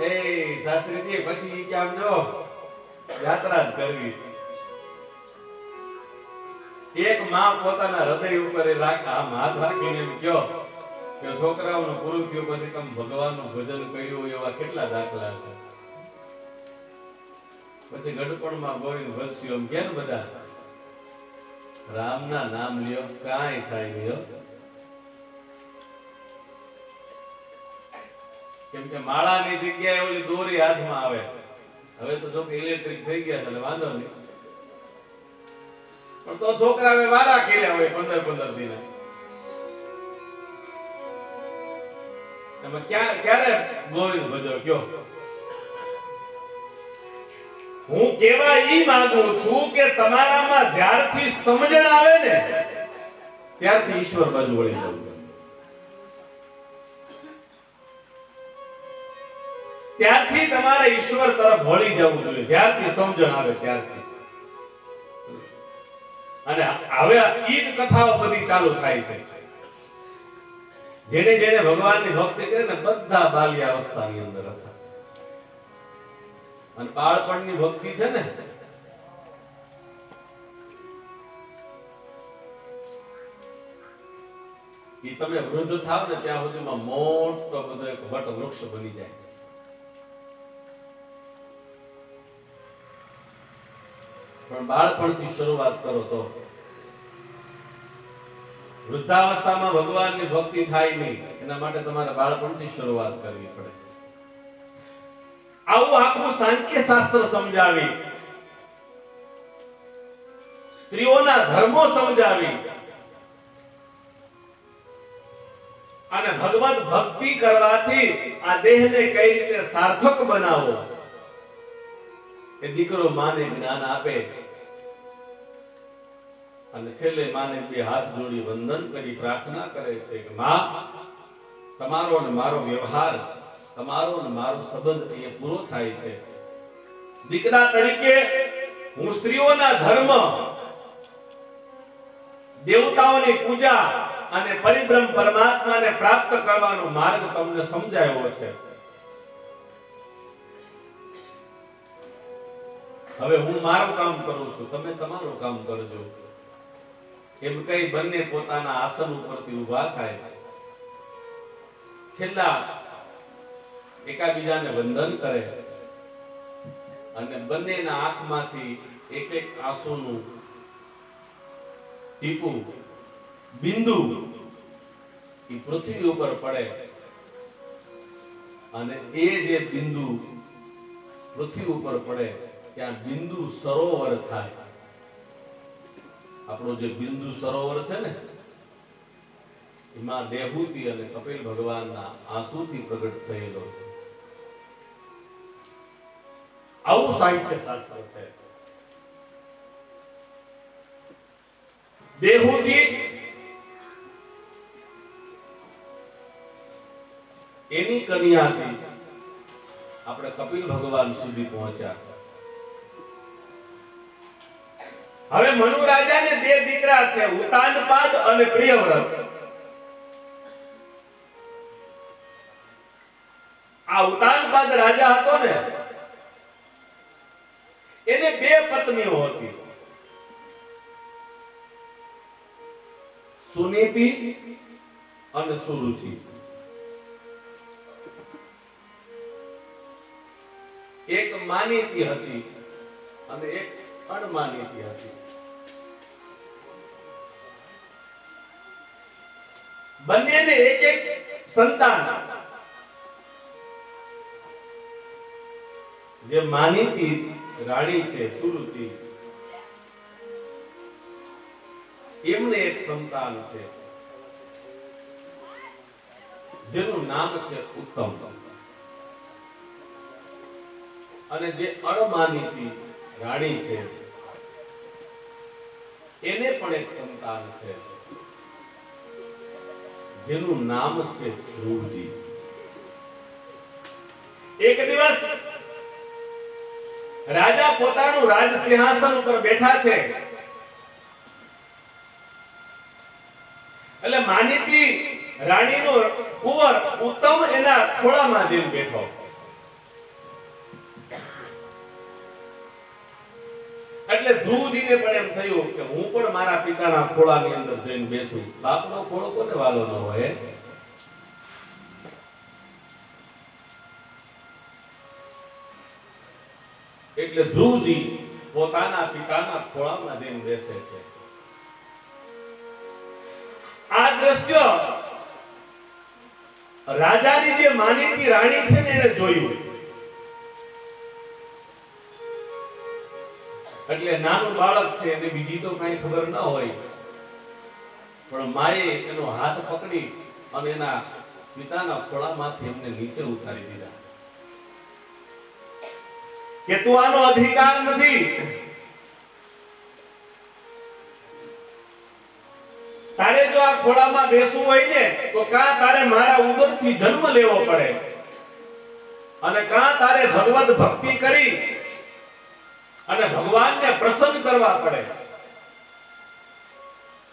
એ શાસ્ત્રીજી પછી કે આમ જો યાત્રા જ કરવી. એક માં પોતાના હૃદય ઉપર આમ હાથ રાખીને એમ કહો કે છોકરાઓનું પૂરું થયું પછી તમે ભગવાનનું ભજન કર્યું એવા કેટલા દાખલા છે. પછી ગડપણમાં ગોવિંદ વસ્યું એમ કે બધા રામના નામ લ્યો કાંઈ થાય લ્યો. કેમ કે માળાની જગ્યાએ ઓલી દોરી હાથમાં આવે. હવે તો જો કે ઇલેક્ટ્રિક થઈ ગયા છે એટલે વાંધો નહીં, પણ તો છોકરા હવે વારા કર્યા હોય 15 દિન. એમાં ક્યારે ગોવિંદ ભજો કયો? હું કેવા ઈ માંગુ છું કે તમારામાં જ્યારથી સમજણ આવે ને ત્યારથી ઈશ્વર બાજુ વળી જવું. ત્યારથી તમારે ઈશ્વર તરફ વળી જવું જોઈએ, જ્યારથી સમજણ આવે ત્યારથી. અને હવે ઈ જ કથાઓ બધી ચાલુ થાય છે. જેને જેને ભગવાનની ભક્તિ કરી ને બધા બાલ્યાવસ્થાની અંદર હતા. અને બાળપણની ભક્તિ છે ને ઈ તમે વૃદ્ધ થાવ ને ત્યાં સુધીમાં મોટો બધો એક વટ વૃક્ષ બની જાય. પણ બાળપણથી શરૂઆત કરો તો વૃદ્ધાવસ્થામાં ભગવાનની ભક્તિ થાય નહીં. એના માટે તમારે બાળપણથી શરૂઆત કરવી પડે. આવું આખું સાંખ્ય શાસ્ત્ર સમજાવી, સ્ત્રીઓના ધર્મો સમજાવી અને ભગવત ભક્તિ કરવાથી આ દેહને કઈ રીતે સાર્થક બનાવો એ દીકરો માને જ્ઞાન આપે. અને છેલ્લે માને બે હાથ જોડી વંદન કરી પ્રાર્થના કરે છે કે માં, તમારો અને મારો વ્યવહાર, તમારો અને મારો સંબંધ એ પૂરો થાય છે. દીકરા તરીકે હું સ્ત્રીઓના ધર્મ, દેવતાઓની પૂજા અને પરિબ્રહ્મ પરમાત્માને પ્રાપ્ત કરવાનો માર્ગ તમને સમજાયો છે. હવે હું મારું કામ કરું છું, તમે તમારું કામ કરજો. એમ કઈ બંને પોતાના આસન ઉપરથી ઊભા થાય. છેલ્લા એકાબીજાને વંદન કરે અને બંનેના આંખમાંથી એક એક આંસુનું ટીપું, બિંદુ એ પૃથ્વી ઉપર પડે અને એ જે બિંદુ પૃથ્વી ઉપર પડે ત્યાં બિંદુ સરોવર થાય. આપણો જે બિંદુ સરોવર છે ને એમાં દેહૂતિ અને કપિલ ભગવાનના આંસુથી પ્રગટ થયેલો છે. આવું સાહિત્ય શાસ્ત્ર છે. દેહૂતિ એની કન્યાથી આપણે કપિલ ભગવાન સુધી પહોંચ્યા. હવે મનુ રાજાને બે દીકરા છે, ઉતાનપાદ અને પ્રિયવ્રત. આ ઉતાનપાદ રાજા હતો ને એને બે પત્નીઓ હતી, સુનીતિ અને સુરુચિ. એક માનીતી હતી અને એક અણમાનીતી હતી. બંનેને એક એક સંતાન. જે માનીતી રાણી છે સુરુચિ, એમને એક સંતાન છે જેનું નામ છે ઉત્તમ. અને જે અણમાનીતી રાણી છે એને પણ એક સંતાન છે જેનું નામ છે ધ્રુવજી. એક દિવસ રાજા પોતાનું રાજ સિંહાસન ઉપર બેઠા છે એટલે માનીતી રાણીનો કુંવર ઉત્તમ એના ખોળામાં જઈને બેઠો. એટલે ધ્રુવજીને પણ એમ થયું કે હું પણ મારા પિતાના ખોળાની અંદર જઈને બેસું. બાપનો ખોળો કોને વાલો ન હોય? એટલે ધ્રુવજી પોતાના પિતાના ખોળામાં જઈને બેસે છે. આ દ્રશ્ય રાજાની જે માનીતી રાણી છે ને એને જોયું. એટલે નાનું બાળક છે એને બીજી તો કઈ ખબર ન હોય, પણ માએ એનો હાથ પકડી અને એના પિતાના ખોળામાંથી એમને નીચે ઉતારી દીધા કે તું આનો અધિકાર નથી. તારે જો આ ખોળામાં બેસવું હોય ને તો કાં તારે મારા ઉદરથી જન્મ લેવો પડે અને કાં તારે ભગવત ભક્તિ કરી અને ભગવાનને પ્રસન્ન કરવા પડે.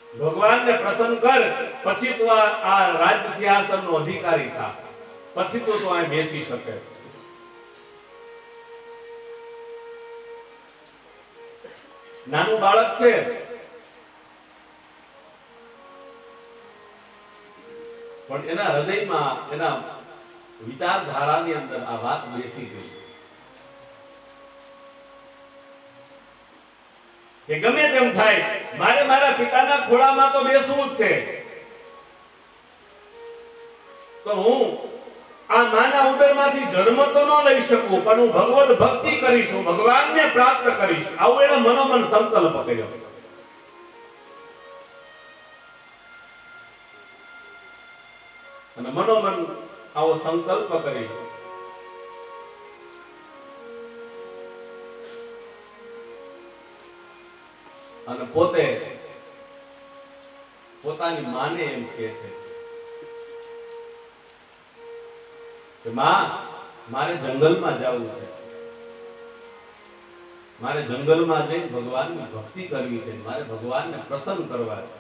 ભગવાનને પ્રસન્ન કર પછી તું આ રાજ સિંહાસનનો અધિકારી થા, પછી તું અહીં બેસી શકે. નાનું બાળક છે, પણ એના હૃદયમાં એના વિચારધારાની અંદર આ વાત બેસી ગઈ કે ગમે તેમ થાય મારે મારા પિતાના ખોળામાં તો બેસવું જ છે. તો હું આ માના ઉદરમાંથી જન્મ તો ન લઈ શકું, પણ હું ભગવત ભક્તિ કરીશું, ભગવાનને પ્રાપ્ત કરીશ. આવું એનો મનોમન સંકલ્પ કર્યો. અને મનોમન આવો સંકલ્પ કરી અને પોતે પોતાની માને એમ કહે છે કે માં, મારે જંગલમાં જવું છે, મારે જંગલમાં જઈને ભગવાનની ભક્તિ કરવી છે, મારે ભગવાનને પ્રસન્ન કરવા છે.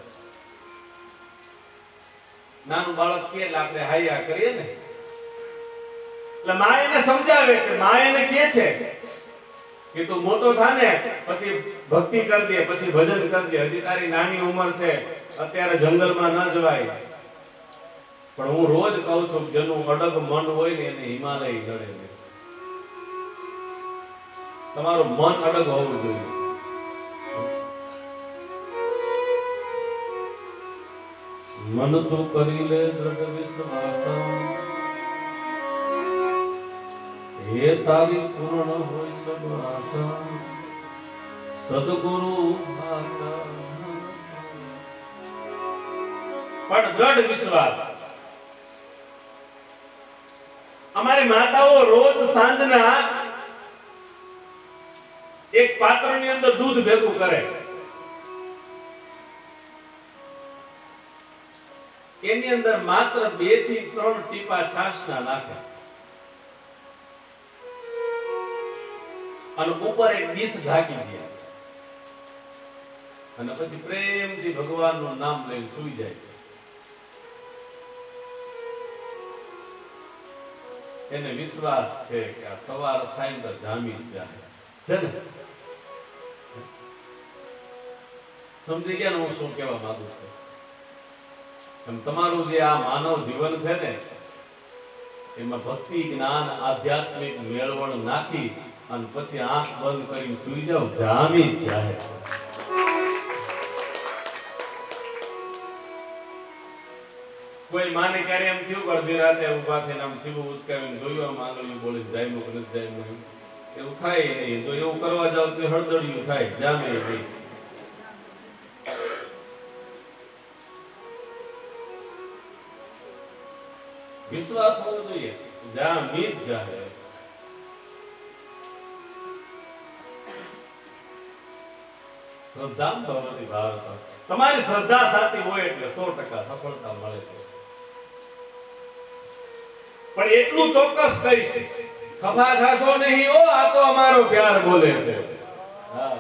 નાનું બાળક કે આપણે હાયા કરીએ ને એટલે માં એને સમજાવે છે, માં એને કહે છે કે તું મોટો થા ને પછી ભક્તિ કરજે, પછી ભજન કરજે, હજી તારી નાની ઉંમર છે, અત્યારે જંગલમાં ન જવાય. પણ હું રોજ કહું છું જેનું અડગ મન હોય ને એને હિમાલય નડે. તમારું મન અડગ હોવું જોઈએ. મન તો કરી લે દ્રઢ વિશ્વાસ, હે તારી પૂર્ણ હોય સબ આશા, સદગુરુ પણ દ્રઢ વિશ્વાસ. અમારી માતાઓ રોજ સાંજના એક પાત્રની અંદર દૂધ ભેગું કરે, એની અંદર માત્ર 2 થી 3 ટીપા છાશના નાખે અને ઉપર એક ડીશ ઢાંકી દે અને પછી પ્રેમથી ભગવાનનું નામ લઈને સૂઈ જાય. એને વિશ્વાસ છે કે આ સવાર થાય તો જામી જાય છે ને. સમજી ગયા ને હું શું કહેવા માંગુ છું? તમારું જે આ માનવ જીવન છે ને એમાં ભક્તિ, જ્ઞાન, આધ્યાત્મિક મેળવણ નાખી અને પછી આંખ બંધ કરીને સૂઈ જાવ, જામી જાય. કોઈ માને ક્યારે એમ થયું અડધી રાતે ઉભા થઈને આમ સીવું ઉચકાવીને જોયું, આમ આંગળીઓ બોલી જાય નથી જાય એવું થાય નહીં. તો એવું કરવા જાવ તો હળદળિયું થાય, જામે નહીં. વિશ્વાસ હોવો જોઈએ, જામી જ જાય. શ્રદ્ધા ભવતિ ભારત. તમારી શ્રદ્ધા સાચી હોય એટલે 100% સફળતા મળે છે. પણ એટલું ચોક્કસ કહીશ, ખભા ખાશો નહીં, ઓ આ તો અમારો પ્યાર બોલે છે. હા,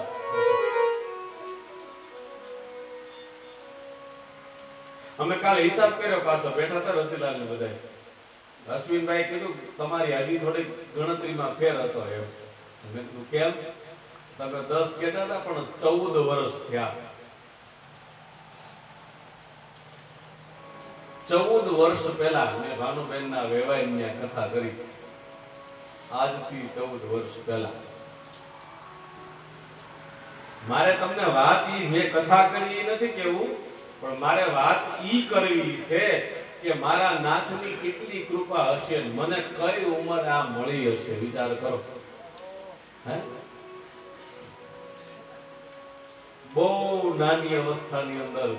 અમે કાલે હિસાબ કર્યો, પાછો બેઠા હતા રતિલાલ ને બધા. અશ્વિનભાઈ કીધું તમારી હજી થોડી ગણતરીમાં ફેર હતો. એમ મેં કીધું કેમ? તમે 10 કહેતા હતા પણ 14 વર્ષ થયા. 14 વર્ષ પહેલા મેં ભાનુબેનના વેવાઈની કથા કરી. આજથી 14 વર્ષ પહેલા મારે તમને વાત ઈ મેં કથા કરી નથી કેવું, પણ મારે વાત ઈ કરવી છે કે મારા નાથની કેટલી કૃપા હશે, મને કઈ ઉંમરે આ મળી હશે. વિચાર કરો. હે, બહુ નાની અવસ્થાની અંદર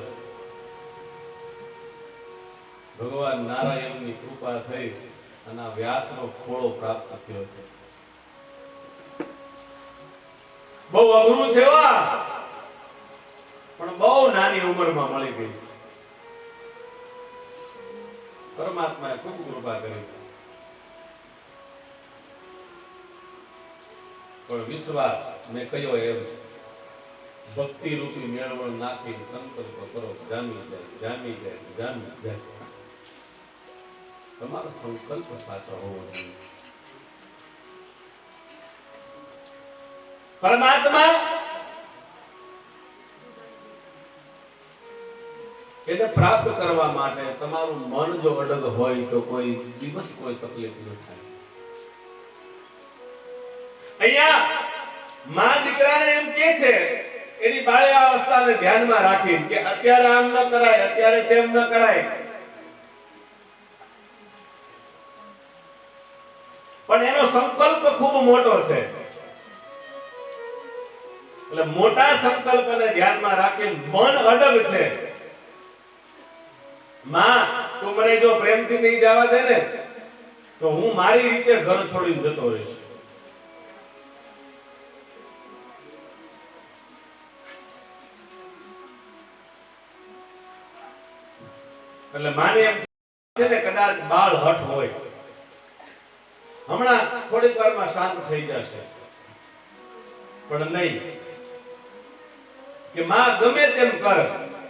ભગવાન નારાયણની કૃપા થઈ અને આ વ્યાસનો ખોળો પ્રાપ્ત થયો છે. બહુ અઘરું છે પણ બહુ નાની ઉંમરમાં મળી ગઈ. પરમાત્માએ ખૂબ કૃપા કરી. પણ વિશ્વાસ મેં કહ્યો એમ ભક્તિ રૂપી મેળવણ નાખી સંકલ્પ કરો, જામી જાય, જામી જાય, જામી જાય. તમારો સંકલ્પ સાચો હોવો જોઈએ. પરમાત્મા એને પ્રાપ્ત કરવા માટે તમારું મન જો અડગ હોય તો કોઈ દિવસ કોઈ તકલીફ ન થાય. અહીંયા માં દીકરાને એમ કે છે એની બાળ્યાવસ્થાને ધ્યાનમાં રાખીને કે અત્યારે આમ ન કરાય, અત્યારે તેમ ન કરાય. પણ એનો સંકલ્પ ખૂબ મોટો છે. એટલે મોટા સંકલ્પને ધ્યાનમાં રાખીને મન અડગ છે. માં તું મને જો પ્રેમથી નહીં જવા દે ને તો હું મારી રીતે ઘર છોડીને જતો રહીશ. એટલે માને એમ છે ને કદાચ બાળ હઠ હોય, હમણાં થોડીક વારમાં શાંત થઈ જશે, પણ નહીં કે માં ગમે તેમ કર,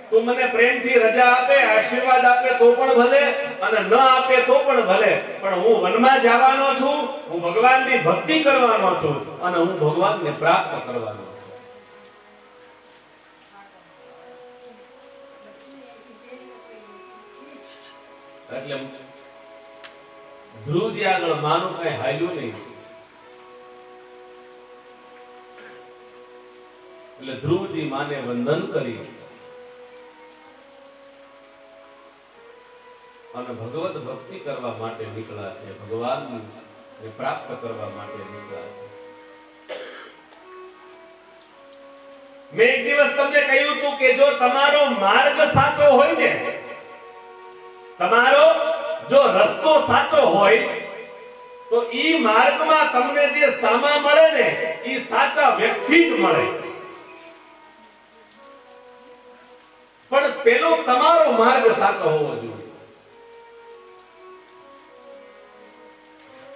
તું મને પ્રેમથી રજા આપે, આશીર્વાદ આપે તો પણ ભલે અને ન આપે તો પણ ભલે, પણ હું વનમાં જવાનો છું, હું ભગવાનની ભક્તિ કરવાનો છું અને હું ભગવાનને પ્રાપ્ત કરવાનો છું. એટલે ધ્રુવજી આગળ માનું કઈ હાલ્યું નહીં. એટલે ધ્રુવજી માને વંદન કરી અને ભગવત ભક્તિ કરવા માટે નીકળ્યા છે, ભગવાનને પ્રાપ્ત કરવા માટે નીકળ્યા છે. મેં એક દિવસ તમને કહ્યું હતું કે જો તમારો માર્ગ સાચો હોય ને, તમારો જો રસ્તો સાચો હોય તો ઈ માર્ગમાં તમને જે સામા મળે ને ઈ સાચા વ્યક્તિ જ મળે. પણ પેલો તમારો માર્ગ સાચો હોવો જોઈએ.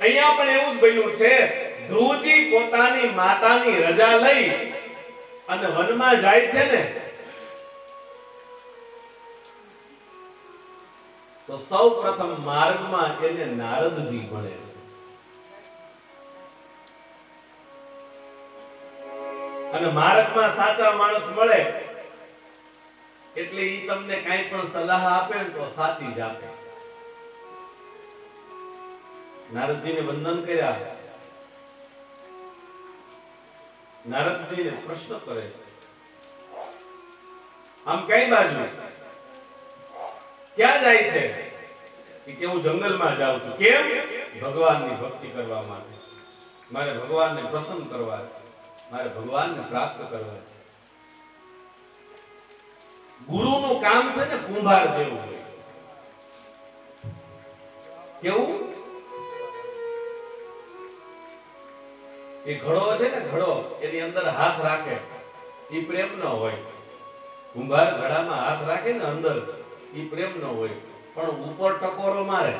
અહીંયા પણ એવું જ બન્યું છે. ધ્રુવજી પોતાની માતાની રજા લઈ અને વનમાં જાય છે ને તો સૌ પ્રથમ માર્ગમાં એને નારદજી મળે છે. અને માર્ગમાં સાચા માણસ મળે એટલે ઈ તમને કાઈ પણ સલાહ આપે ને તો સાચી જ આપે. નારદજીને વંદન કર્યા. નારદજીને પ્રશ્ન કરે આમ કઈ બાજુ ક્યાં જાય છે? કે હું જંગલમાં જાઉં છું. કેમ? ભગવાનની ભક્તિ કરવા માટે. મારે ભગવાનને પ્રસન્ન કરવા છે, મારે ભગવાનને પ્રાપ્ત કરવા છે. ગુરુનું કામ છે ને કુંભાર જેવું હોય. કેવું? એ ઘડો છે ને, ઘડો એની અંદર હાથ રાખે એ પ્રેમ ન હોય. કુંભાર ઘડામાં હાથ રાખે ને અંદર એ પ્રેમ ન હોય, પણ ઉપર ટકોરો મારે.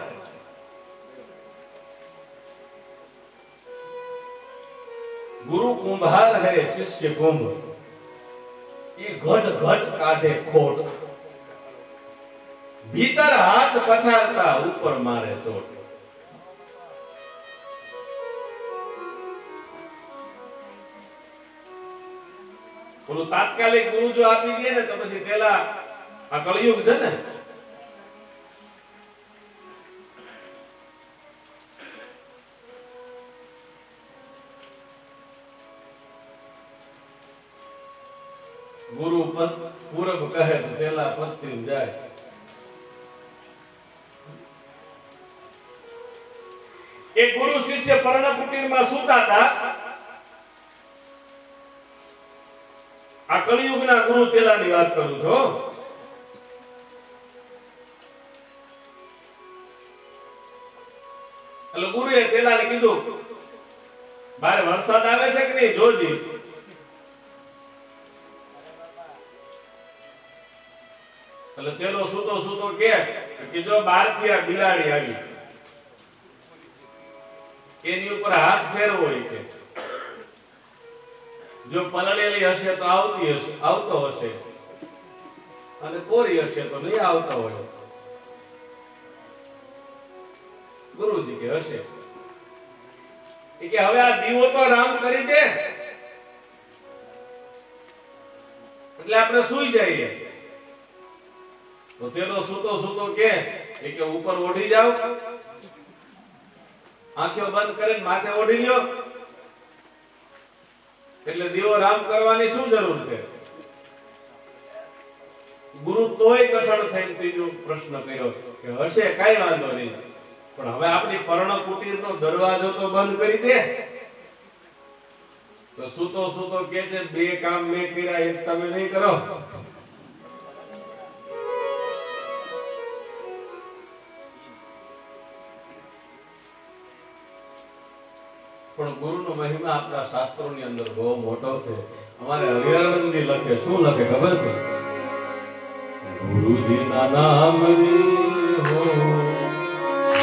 ગુરુ કુંભાર હે શિષ્ય કુંભ, એ ઘટ ઘટ કાઢે ખોટ, ભીતર હાથ પછાડતા ઉપર મારે ચોટ. ઓલું તાત્કાલિક ગુરુ જો આપી દે ને તો પછી પેલા આ કળિયુગ છે ને, ગુરુ પૂરબ કહે તો પેલા પશ્ચિમ જાય. એક ગુરુ શિષ્ય પર્ણ કુટીરમાં સૂતા હતા. આ કળિયુગના ગુરુ ચેલાની વાત કરું છું. એટલે ગુરુએ ચેલાને કીધું, બારે વરસાદ આવે છે કે નહીં જોજી. એટલે ચેલો સૂતો સૂતો કે જો બહારથી આ બિલાડી આવી એની ઉપર હાથ ફેરવો કે જો પલળેલી હશે તો આવતો હશે અને કોરી હશે તો નહીં આવતો હોય. ગુરુજી કે હશે. કે હવે આ દીવો તો રામ કરી દે એટલે આપણે સૂઈ જઈએ. તો ચેલો સૂતો સૂતો કે ઉપર ઓઢી જાવ, આંખો બંધ કરીને માથે ઓઢી લ્યો એટલે દીવો રામ કરવાની શું જરૂર છે? ગુરુ તોય કઠણ થઈને ત્રીજો પ્રશ્ન કર્યો કે હશે કઈ વાંધો નહીં, પણ હવે આપણી પર્ણ કુટીરનો દરવાજો તો બંધ કરી દે. તો સૂતો સૂતો કે છે બે કામ મેં કર્યા એક તમે નહીં કરો. પણ ગુરુનો મહિમા આપણા શાસ્ત્રોની અંદર બહુ મોટો છે. અમારે હરિહરનંદજી લખે, શું લખે ખબર છે? ગુરુજીના નામની હો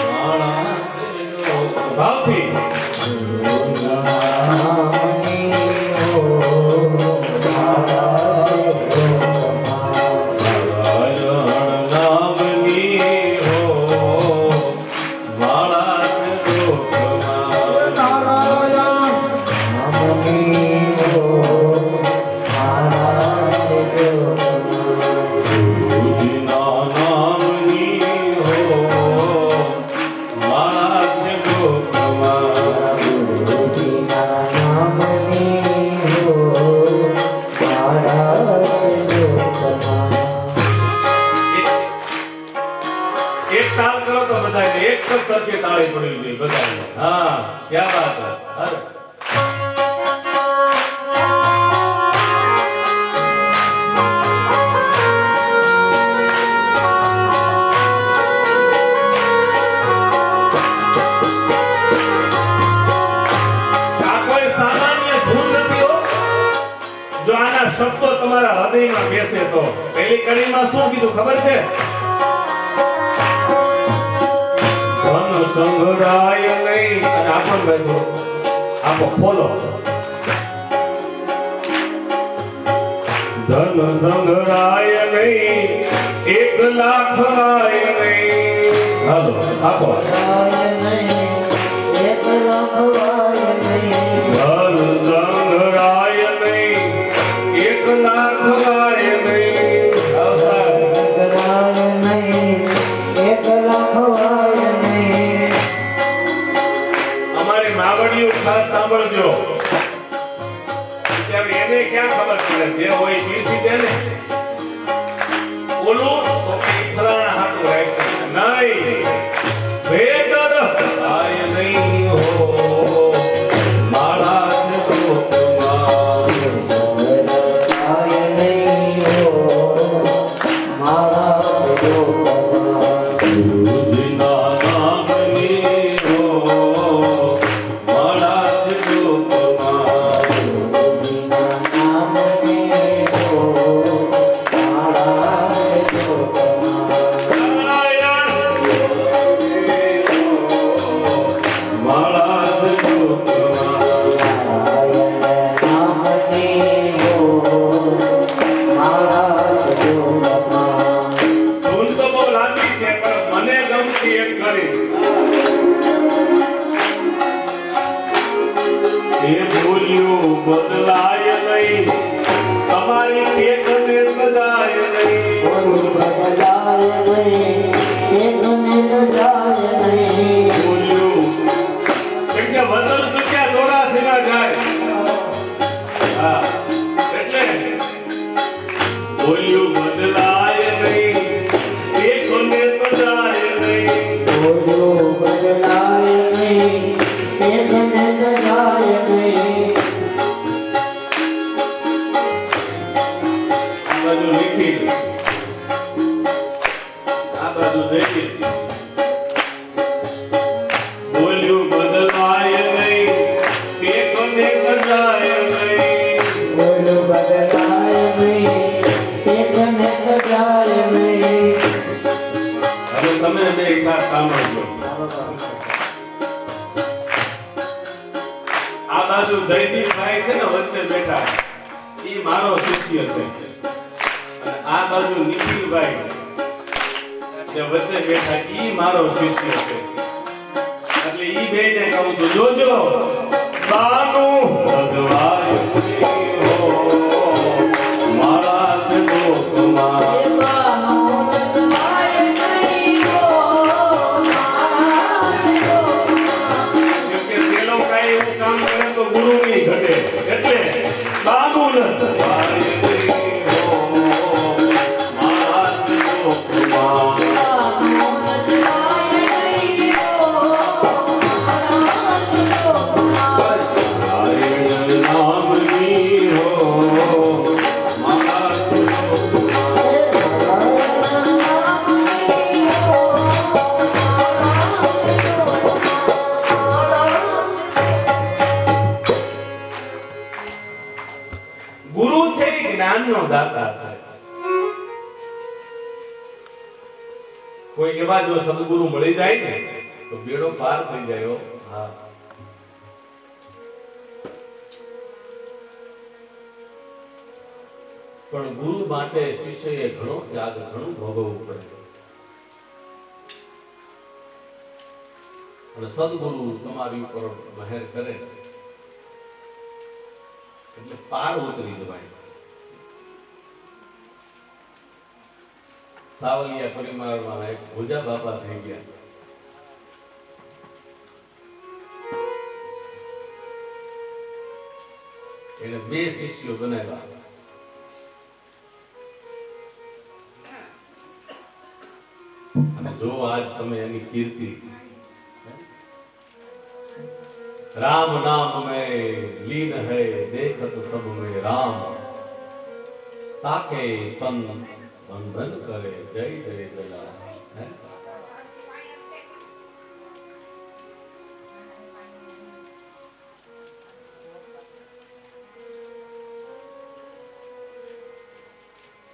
માળા તેનો ભાવથી ગુરુના નામની હો માળા સરખી તાળી પડી ગઈ બધાને. હા, ક્યા વાત હે. અરે આ કોઈ સામાન્ય ધૂન નથી હો. જો આના શબ્દો તમારા હૃદયમાં બેસે તો. પહેલી કડીમાં શું કીધું ખબર છે? સંઘરાય નહીં. અને આપણ બેઠો આપો ફોલો. ધન સંઘરાય નહીં, 1 લાખ આય નહીં. હાલો આપો. ધન સંઘરાય નહીં, 1 લાખ આય નહીં. ખાસ સાંભળજો. એને ક્યાં ખબર પડે? જે હોય પીસી દે ને ઓલું તો ફલાણા હાથું રાખે નહીં. ભેદ આય નહીં હો માળા આય નહીં હો માળા નિખિલ આ બાજુ જઈ બોલ્યું બદલાય નહીં કે કોને બદલાય નહીં બોલ્યું બદલાય નહીં કે કોને બદલાય નહીં હવે તમે બે એકવાર સાંભળજો આ બાજુ જયદીપભાઈ છે ને વચ્ચે બેઠા એ મારો શિષ્ય છે અને આ બાજુ નિખિલભાઈ જે વચ્ચે બેઠા ઈ મારો શિષ્ય છે એટલે ઈ બેને કહું તો જોજો બાનું ભગવાય હો મારા છે લોકમાં કેમકે તે લોકો એવું કામ કરે તો ગુરુ ની ઘટે એટલે બાનું ભગવાય હો મારા છે લોકમાં ગુરુ છે એ જ્ઞાનનો દાતા છે. કોઈ એવા જો સદગુરુ મળી જાય ને તો બેડો પાર થઈ જાય હો. હા પણ ગુરુ માટે શિષ્યએ ઘણો ત્યાગ ઘણું ભોગવવું પડે અને સદગુરુ તમારી ઉપર મહેર કરે એટલે પાર ઉતરી જવાય. સાવલિયા પરિવારમાં એક ભોજા બાપા થઈ ગયા. એને બે શિષ્યો બનાવ્યા. અને જો આજ તમે એની કીર્તિ राम नाम में लीन है देखत सब में राम ताके तन बंधन करे जय जय जला है.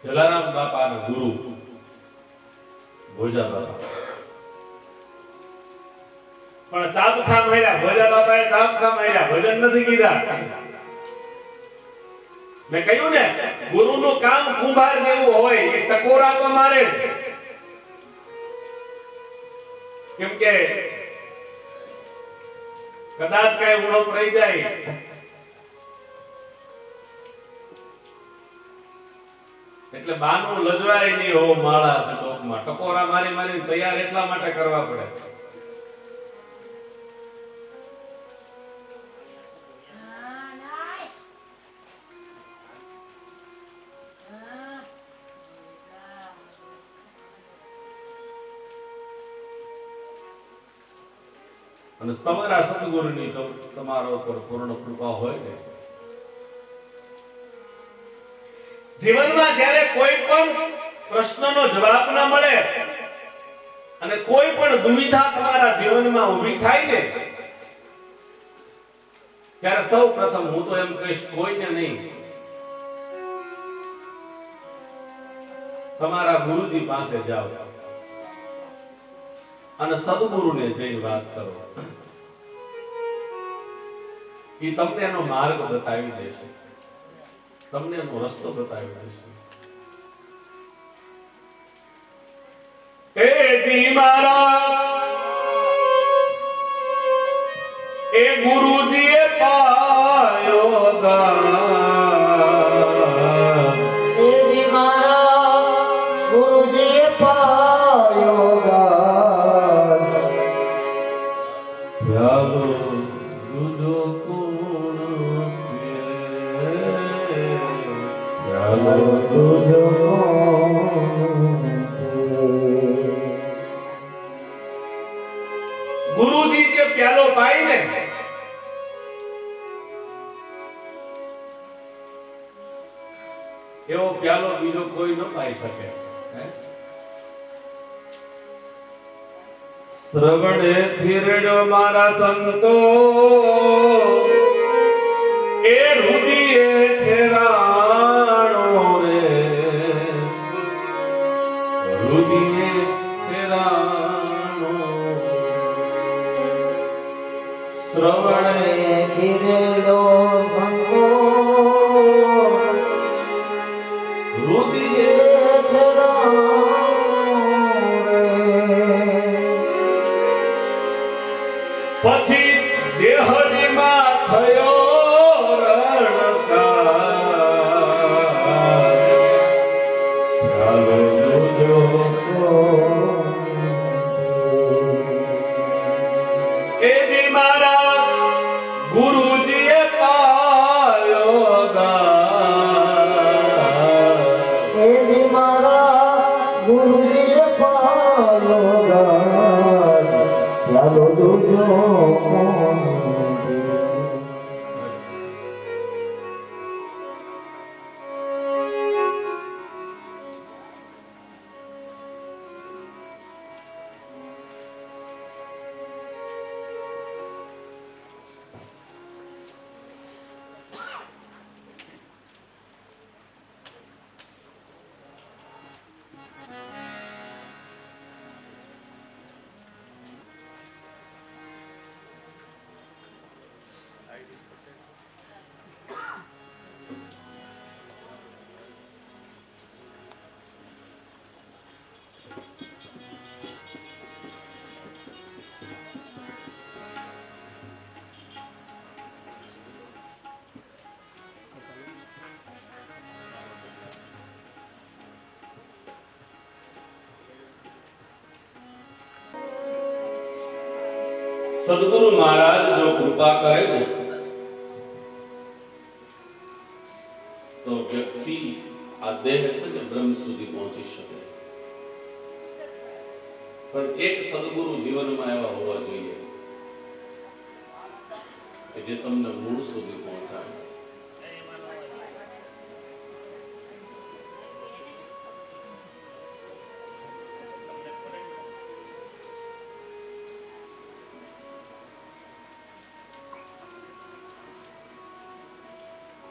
जलाराम बापा ना गुरु भोजा बापा પણ ચાબખા માર્યા. ભોજા બાપાએ ચાબખા માર્યા, ભજન નથી કીધા. મેં કહ્યું ને ગુરુનું કામ કુંભાર જેવું હોય, એ ટકોરા તો મારે. કેમ કે કદાચ કઈ ઉણપ રહી જાય એટલે બાનું લજવાય નહીં હો માળા શ્લોકમાં. ટકોરા મારી મારી તૈયાર એટલા માટે કરવા પડે. અને તમારા સદગુરુની તમારા ઉપર પૂર્ણ કૃપા હોય ને, જીવનમાં જ્યારે કોઈ પણ પ્રશ્નનો જવાબ ન મળે અને કોઈ પણ દુવિધા તમારા જીવનમાં ઊભી થાય ને, ત્યારે સૌ પ્રથમ હું તો એમ કહીશ, કોઈને નહીં, તમારા ગુરુજી પાસે જાઓ અને સદગુરુને જઈને વાત કરો. એ તમને એનો માર્ગ બતાવી દેશે, તમને એનો રસ્તો બતાવી દેશે. એ જી મારા એ ગુરુજીએ પાયો ગાન, એ જી મારા ગુરુજીએ પાયો ગાન. પ્યાલો દૂધો કોણ પીએ, પ્યાલો દૂધો ગુરુજી જે પ્યાલો પાઈ ને, એવો પ્યાલો બીજો કોઈ ન પાઈ શકે. હે? શ્રવણે થીરડો મારા સંતો એ રુદિએ ઠેરાણો રે, રુદિએ ઠેરાણો. શ્રવણે ગિરેલો ભંગો રુદિએ પછી દેહની માં થયો રણકાર. એ જી મારા ગુરુજીએ પાયો ગાય. એ મારા ગુરુજીએ પાયો ગાય, પ્યાલો દૂધનો સદગુરુ મહારાજ જો કૃપા કરે ને તો વ્યક્તિ આ દેહ છે ને બ્રહ્મ સુધી પહોંચી શકે. પણ એક સદગુરુ જીવનમાં એવા હોવા જોઈએ કે જે તમને મૂળ સુધી પહોંચાડે.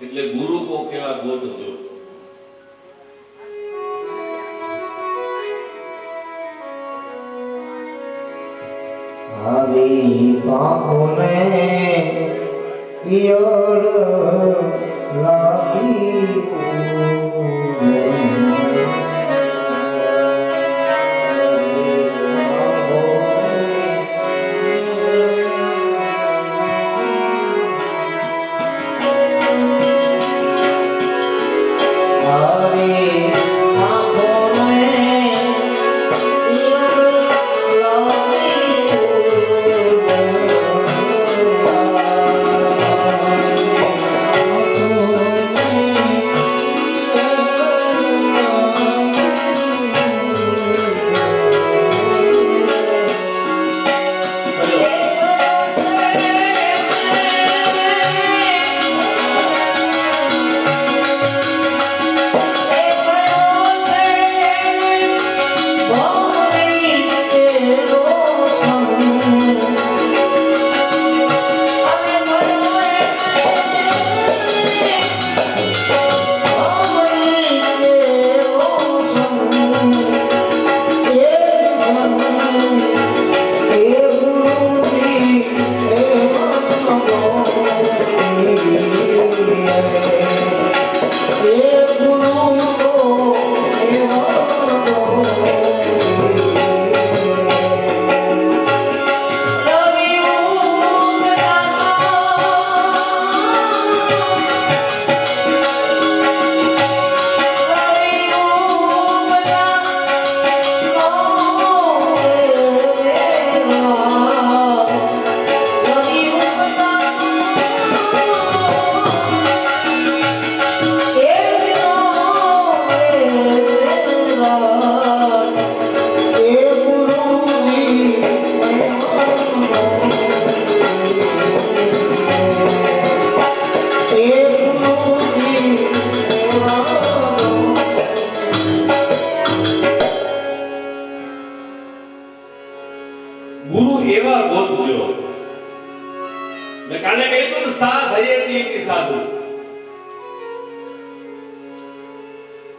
એટલે ગુરુ કો કેવા ગોતજો. આવી પાંખોને ઈયળ લાગી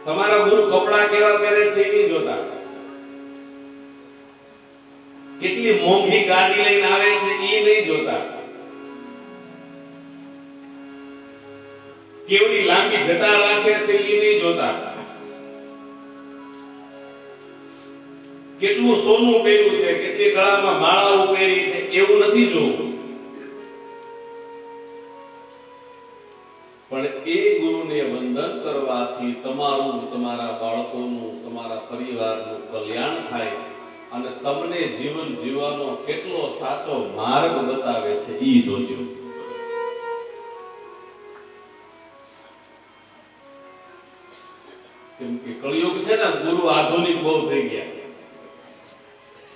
તમારા ગુરુ કપડા કેવા પહેરે છે એ નહીં જોતા, કેટલી મોંઘી ગાડી લઈને આવે છે એ નહીં જોતા, કેવડી લાંબી જટા રાખે છે એ નહીં જોતા, કેટલું સોનું પહેર્યું છે, કેટલી ગળામાં માળાઓ પહેરી છે એવું નથી જોવું. પણ એ ગુરુને વંદન કરવાથી તમારું, તમારા બાળકોનું, તમારા પરિવારનું કલ્યાણ થાય અને તમને જીવન જીવવાનો કેટલો સાચો માર્ગ બતાવે છે ઈ જોજો. કેમ કે કળિયુગ છે ને, ગુરુ આધુનિક બહુ થઈ ગયા,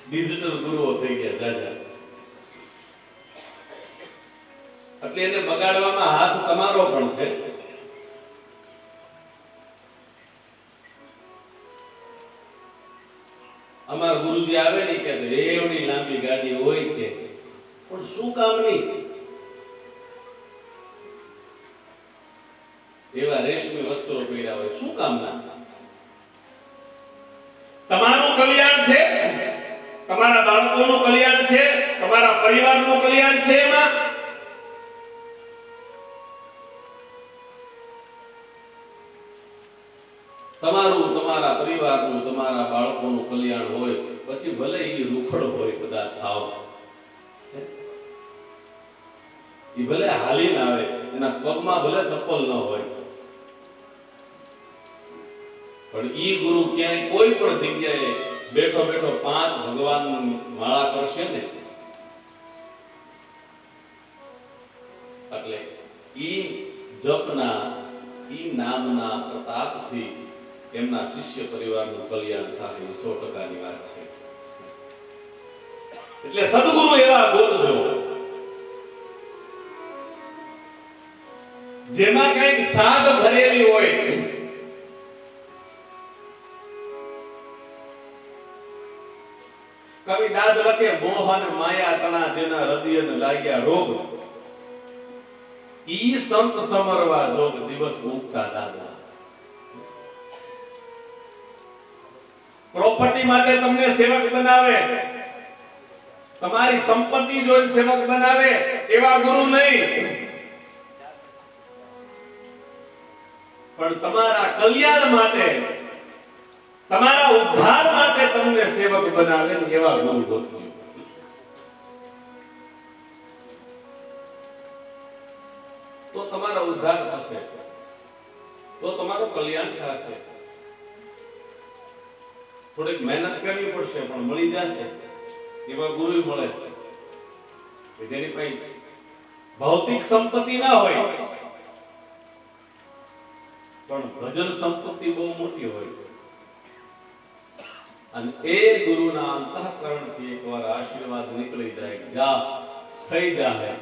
ડિજિટલ ગુરુઓ થઈ ગયા જાજા, એટલે એને બગાડવામાં હાથ તમારો પણ છે. અમારા ગુરુજી આવે ને કે એવડી લાંબી ગાડી હોય કે પણ શું કામની, એવા રેશમી વસ્ત્રો પહેર્યા હોય શું કામના? તમારું કલ્યાણ છે, તમારા બાળકોનું કલ્યાણ છે, તમારા પરિવારનું કલ્યાણ છે. એમાં તમારું, તમારા પરિવારનું, તમારા બાળકોનું કલ્યાણ હોય પછી ભલે એ રૂખડ હોય, કદાચ આવ એ ભલે હાલીને આવે, એના પગમાં ભલે ચપ્પલ ન હોય, પણ ઈ ગુરુ ક્યાંય કોઈ પણ જગ્યાએ બેઠો બેઠો 5 ભગવાનની માળા કરશે ને, એટલે ઈ જપના, ઈ નામના પ્રતાપથી એમના શિષ્ય પરિવારનું કલ્યાણ થાય એ 100%ની વાત છે. એટલે સદગુરુ એવા ગોતજો જેમાં કંઈક સાદ ભરેલી હોય. કવિ દાદ લખે, મોહન માયા તણા જેના હૃદયને લાગ્યા રોગ, ઈ સંત સમરવા જોગ દિવસ ઉગતા દાદા. પ્રોપર્ટી માટે તમને સેવક બનાવે, તમારી સંપત્તિ જોઈને સેવક બનાવે એવા ગુરુ નહીં, પણ તમારા કલ્યાણ માટે, તમારા ઉદ્ધાર માટે તમને સેવક બનાવે એવા ગુરુ ગોતજો. તો તમારો ઉદ્ધાર થશે, તો તમારું કલ્યાણ થશે. થોડીક મહેનત કરવી પડશે પણ મળી જશે. એવા ગુરુ મળે કે જેની પાસે ભૌતિક સંપત્તિ ના હોય પણ ભજન સંપત્તિ બહુ મોટી હોય, અને એ ગુરુના અંતઃકરણથી એકવાર આશીર્વાદ નીકળી જાય, જા થઈ જાય,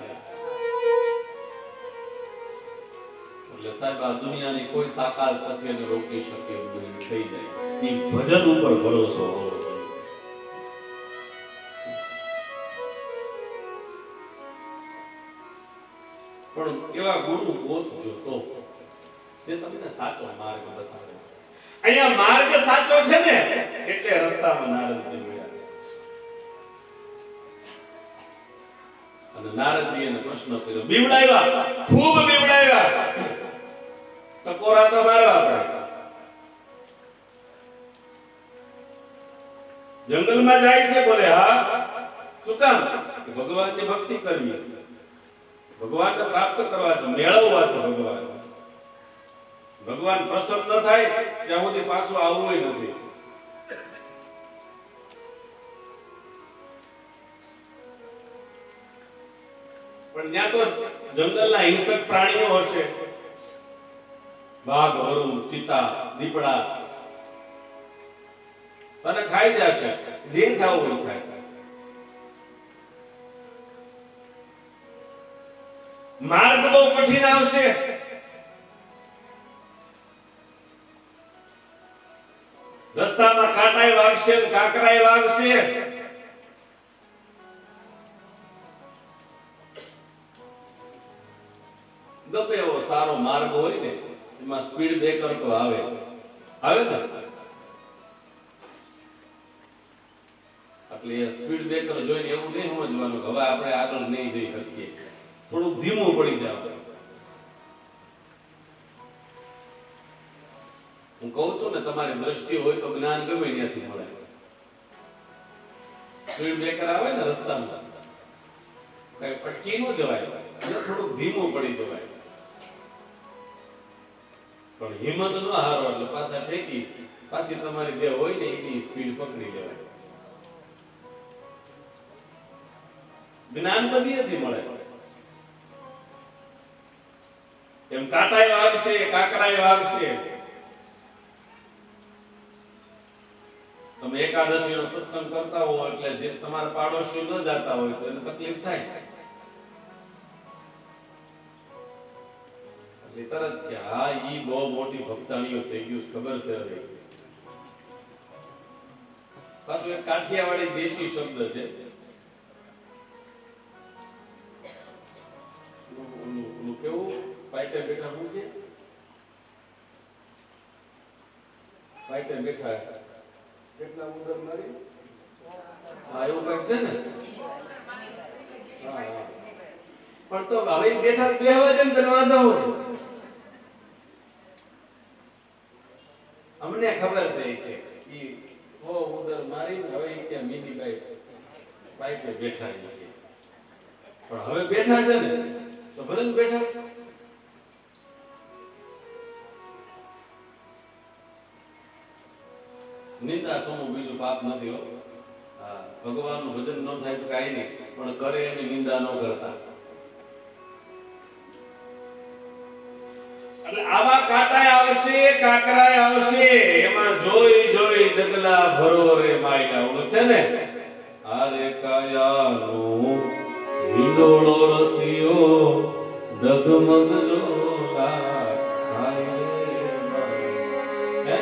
એટલે સાહેબ આ દુનિયાની કોઈ તાકાત પછી એને રોકી શકે એમ નહીં, થઈ જાય. એ ભજન ઉપર ભરોસો હોવો જોઈએ. પણ એવા ગુરુ ગોતજો તો જે તમને સાચો માર્ગ બતાવે. અહીંયા માર્ગ સાચો છે ને એટલે રસ્તામાં નારદજી મળ્યા, અને નારદજીએ પ્રશ્ન કર્યો, બીવડાવ્યા, ખૂબ બીવડાવ્યા, ટકોરા તો મારવા પડે. જંગલમાં જાય છે, બોલે હા શું કામ? ભગવાનની ભક્તિ કરવી, ભગવાનને પ્રાપ્ત કરવા છે, મેળવવા છે ભગવાન. ભગવાન પ્રસન્ન થાય ત્યાં સુધી પાછું આવવું નથી. પણ ત્યાં તો જંગલના હિંસક પ્રાણીઓ હશે, વાઘ, વરુ, ચિત્તા, દીપડા, તને ખાઈ જશે, જે ખાવું હોય ખાય. માર્ગ બહુ કઠિન આવશે, રસ્તામાં કાંટાય વાગશે, કાંકરાય વાગશે, ગમે એવો સારો માર્ગ હોય ને એમાં સ્પીડ બ્રેકર તો આવે, આવે ને એટલે સ્પીડ બ્રેકર જોઈને એવું નહીં સમજવાનું કે હવે આપણે આગળ નહીં જઈ શકીએ, થોડુંક ધીમું પડી જાવ. હું કહું છું ને, તમારી દ્રષ્ટિ હોય તો જ્ઞાન ગમે ત્યાંથી મળે. સ્પીડ બ્રેકર આવે ને રસ્તામાં, કઈ પટકી ન જવાય, થોડુંક ધીમું પડી જવાય. પણ હિંમત ન હારો એટલે પાછા ઠેકી પાછી તમારી જે હોય ને એની સ્પીડ પકડી લેવાય. જ્ઞાન બધીથી મળે. એમ કાંટાએ વાગશે, કાકરાએ વાગશે. તમે એકાદશીનો સત્સંગ કરતા હો એટલે જે તમારા પાડોશી ન જાતા હોય તો એને તકલીફ થાય. તરત કે હા ઈ બહુ મોટી ભક્તાણીઓ થઈ ગયું ખબર છે. પાછું એક કાઠિયાવાડી દેશી શબ્દ છે, કેવું પાઇટે બેઠા હું કે પાઇટે બેઠા કેટલા ઉંદર મારી, હા એવું કઈક છે ને. હા પણ તો હવે બેઠા બેહવા છે ને તને વાંધો છે. અમને ખબર છે કે ઈ હો ઉંદર મારી હવે કે મીનીભાઈ પાઇપે બેઠા છે, પણ હવે બેઠા છે ને તો ભલે બેઠા. નિંદા સોનું બીજું પાપ નથી હો. હા, ભગવાનનું ભજન ન થાય તો કાઈ નહીં, પણ કરે એની નિંદા ન કરતા. એટલે આવા કાંટાય આવશે, કાકરાય આવશે, એમાં જોઈ જોઈ ડગલા ભરો રે માયલા. ઓલું છે ને, આરે કાયાનો હિંડોળો રસિયો ડગમગ જોલા ખાય રે.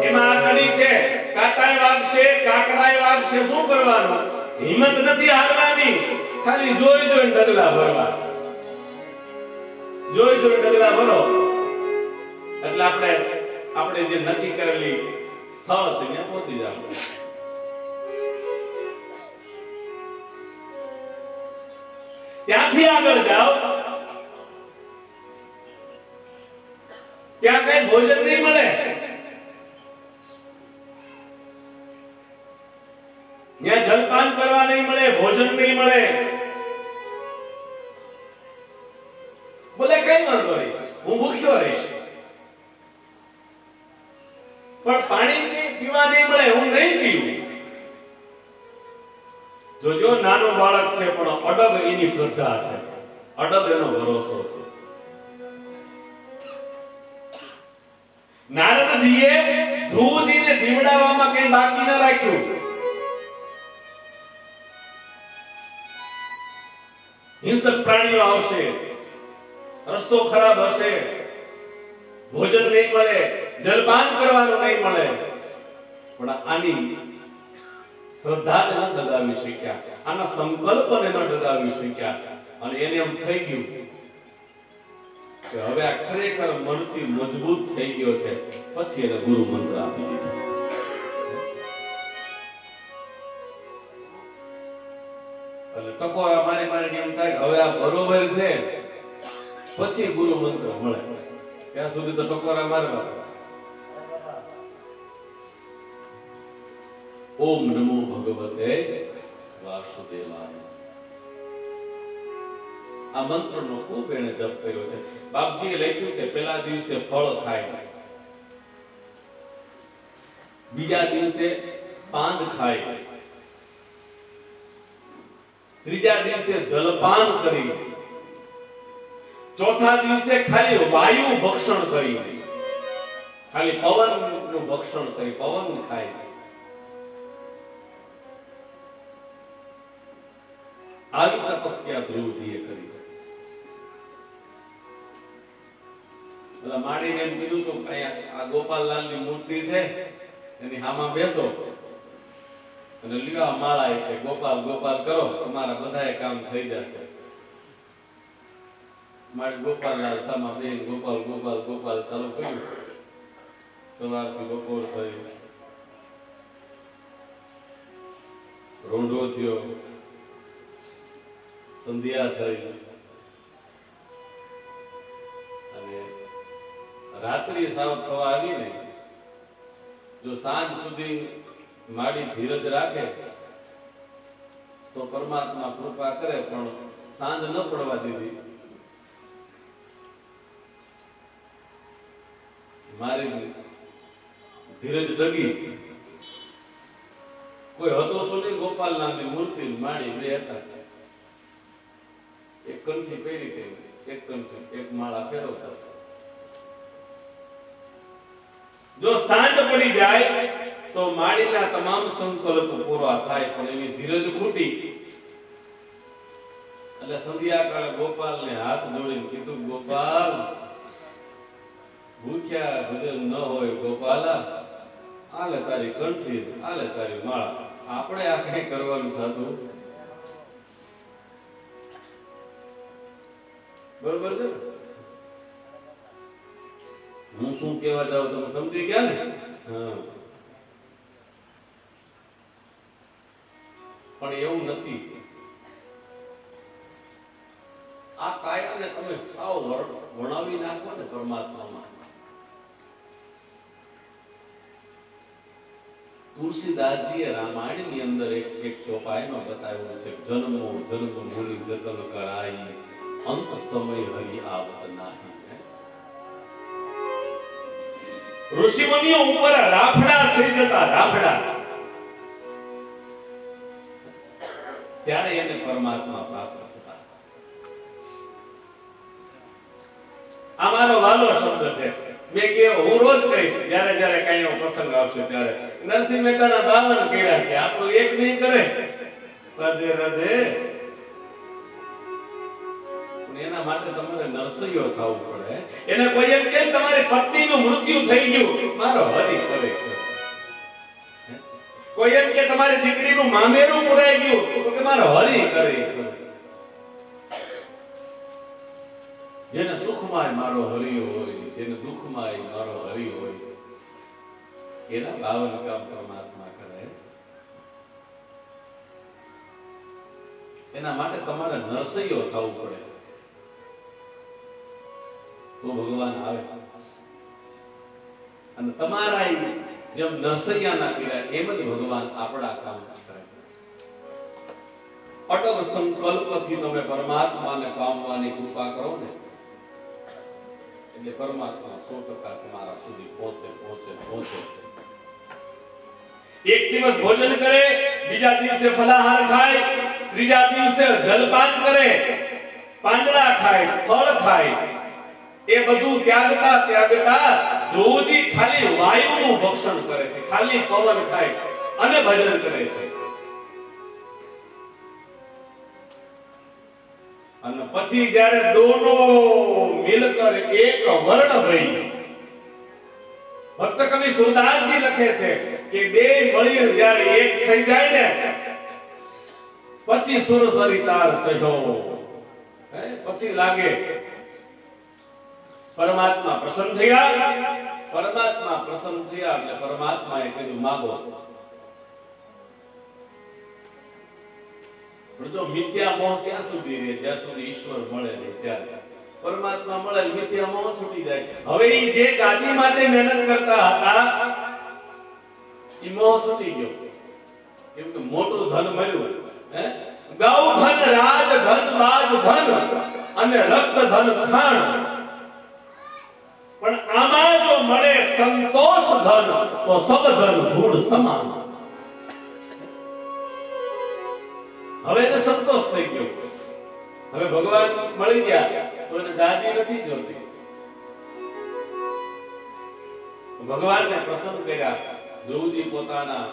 એમાં આ કડી છે, કાંટાય વાગશે, કાકરાય વાગશે, શું કરવાનું? હિંમત નથી હારવાની, ખાલી જોઈ જોઈ ડગલા ભરવા. જોઈ જોઈ ડગલા ભરો એટલે આપણે જે નક્કી કરેલી સ્થળ છે ત્યાં પહોંચી જાવ. ત્યાંથી આગળ જાઓ, ત્યાં કઈ ભોજન નહીં મળે. ત્યાં જલપાન કરવા નહીં મળે, ભોજન નહીં મળે. બોલે કઈ વાંધો નહીં, હું ભૂખ્યો રહીશ, પણ પાણી પીવા નહીં મળે, હું નહીં પીવું. જોજો નાનું બાળક છે પણ અડગ એની શ્રદ્ધા છે, અડગ એનો ભરોસો છે. નારદજીએ ધ્રુવજીને દીવડાવવામાં કઈ બાકી ન રાખ્યું. હિંસક પ્રાણીઓ આવશે, રસ્તો ખરાબ હશે, ભોજન નહીં મળે, જલપાન કરવાનું નહીં મળે, પણ આની શ્રદ્ધાને ન ડગાવી શક્યા, આના સંકલ્પને ન ડગાવી શક્યા. અને એને એમ થઈ ગયું કે હવે આ ખરેખર મનથી મજબૂત થઈ ગયો છે. પછી એને ગુરુ મંત્ર આપી દીધો. એટલે ટકોરા મારી મારી એમ થાય હવે આ બરોબર છે, પછી ગુરુ મંત્ર મળે. ત્યાં સુધી તો ટકોરા મારવા. ઓમ નમો ભગવતે વાસુદેવાય. આ મંત્રનો ખૂબ એને જપ કર્યો છે. બાપજીએ લખ્યું છે પહેલા દિવસે ફળ ખાય, બીજા દિવસે પાંદ ખાય, ત્રીજા દિવસે જલપાન કરી, ચોથા દિવસે ખાલી વાયુ ભક્ષણ કરી, ખાલી પવનનું ભક્ષણ કરી, પવન ખાય. આવી તપસ્યા ધ્રુવજીએ કરી. એટલે માડીને એમ કીધું તો આ ગોપાલલાલની મૂર્તિ છે એની સામે બેસો અને લ્યો આ માળા એટલે ગોપાલ ગોપાલ કરો, તમારા બધાય કામ થઈ જશે. મારી ગોપાલલાલ સામા બેન ગોપાલ ગોપાલ ગોપાલ ચાલુ કર્યું. સવારથી બપોર થઈ, રોંઢો થયો, સંધ્યા થઈ અને રાત્રિ સાવ થવા આવી ને, જો સાંજ સુધી માડી ધીરજ રાખે તો પરમાત્મા કૃપા કરે, પણ સાંજ ન પડવા દીધી. મારી ધીરજ ડગી. કોઈ હતો તો નહીં, ગોપાલ નામની મૂર્તિ માડી બે હતા. એક કંઠી પહેરી ગઈ, એક કંઠી એક માળા ફેરવતા. જો સાંજ પડી જાય તો માડીના તમામ સંકલ્પ પૂરા થાય, પણ એની ધીરજ ખૂટી. એટલે સંધ્યા કાળે ગોપાલને હાથ જોડીને કીધું, ગોપાલ ભૂખ્યા ભજન ન હોય ગોપાલા, આલે તારી કંઠી, આલે તારી માળા. આપણે આ કઈ કરવાનું થતું? બરોબર છે? હું શું કહેવા જાઉં તમે સમજી ગયા ને? હા. પણ એવું નથી. આ કાયાને તમે સાવ વણાવી નાખો ને પરમાત્મામાં. તુલસીદાસજીએ રામાયણની અંદર એક ચોપાઈમાં બતાવ્યું છે, જન્મો જન્મ મુનિ જતન કરાઈ, અંત સમય હરિ આવત નાહી. ઋષિમુનિઓ ઉપર રાફડા થઈ જતા, રાફડા. ત્યારે એને પરમાત્મા પ્રાપ્ત થતા. આ મારો વાલો શબ્દ છે. મેં કે હું રોજ કહીશ, જ્યારે જ્યારે કઈ એવો પ્રસંગ આવશે ત્યારે નરસિંહ મહેતાના 52 કર્યા કે આપણું એક નહીં કરે. રાધે રાધે. એના માટે તમારે નરસૈયો થવું પડે. એને કોઈ એમ કે તમારી પત્નીનું મૃત્યુ થઈ ગયું, મારો હરિ કરે. કોઈ એમ કે તમારી દીકરીનું મામેરું પુરાઈ ગયું, તો કે મારો હરિ કરે. જેને સુખમાં મારો હરિ હોય, જેને દુઃખમાં મારો હરિ હોય, એના 52 કામ પરમાત્મા કરે. એના માટે તમારે નરસૈયો થવું પડે, તો ભગવાન આવે. અને તમારા જેમ નરસૈયાના કર્યા એમ જ ભગવાન આપણા કામ કરે. અટલ સંકલ્પથી તમે પરમાત્માને પામવાની કૃપા કરો ને, એટલે પરમાત્મા 100% તમારા સુધી પહોંચે. એક દિવસ ભોજન કરે, બીજા દિવસે ફલાહાર ખાય, ત્રીજા દિવસે જલપાન કરે, પાંદડા ખાય, ફળ ખાય. એ બધું ત્યાગતા રોજી ખાલી વાયુનું ભક્ષણ કરે છે, ખાલી પવન ખાય અને ભજન કરે છે. અને પછી જ્યારે દોનો મિલકર એક વર્ણ ભઈ, ભક્ત કવિ સુરદાસજી લખે છે કે બે મળી જ્યારે એક થઈ જાય ને, પછી સુર સરિતાર સહ્યો, પછી લાગે પરમાત્મા પ્રસન્ન થયા. પરમાત્મા પ્રસન્ન થયા એટલે પરમાત્માએ કીધું માંગો. પણ જો મિથ્યા મોહ ક્યાં સુધી રહે? જ્યાં સુધી ઈશ્વર મળે નહીં ત્યારે. પરમાત્મા મળે મિથ્યા મોહ છૂટી જાય. હવે ઈ જે ગાદી માટે મહેનત કરતા હતા, ઈ મોહ છૂટી ગયો. કેમ કે મોટું ધન મળ્યું, ગૌ ધન, રાજ ધન, બાજ ધન અને રક્ત ધન ખાણ. પણ આમાં જો મળે સંતોષ ધન, તો સબ ધન ધૂળ સમાન. હવે એને સંતોષ થઈ ગયો. હવે ભગવાન મળી ગયા તો એને ગાદી નથી જોતી. ભગવાનને પ્રસન્ન કર્યા. ધ્રુવજી પોતાના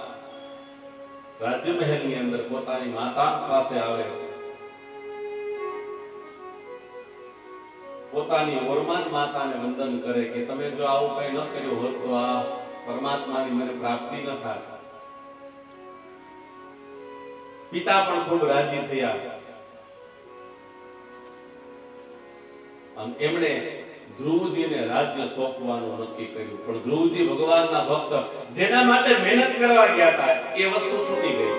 રાજમહેલની અંદર પોતાની માતા પાસે આવે, પોતાની ઓરમાન માતાને વંદન કરે કે તમે જો આવું કઈ ન કર્યું હોત તો આ પરમાત્માની મને પ્રાપ્તિ ન થાત. પિતા પણ ખૂબ રાજી થયા. અને એમણે ધ્રુવજીને રાજ્ય સોંપવાનું નક્કી કર્યું. પણ ધ્રુવજી ભગવાનના ભક્ત જેના માટે મહેનત કરવા ગયા હતા એ વસ્તુ છૂટી ગઈ.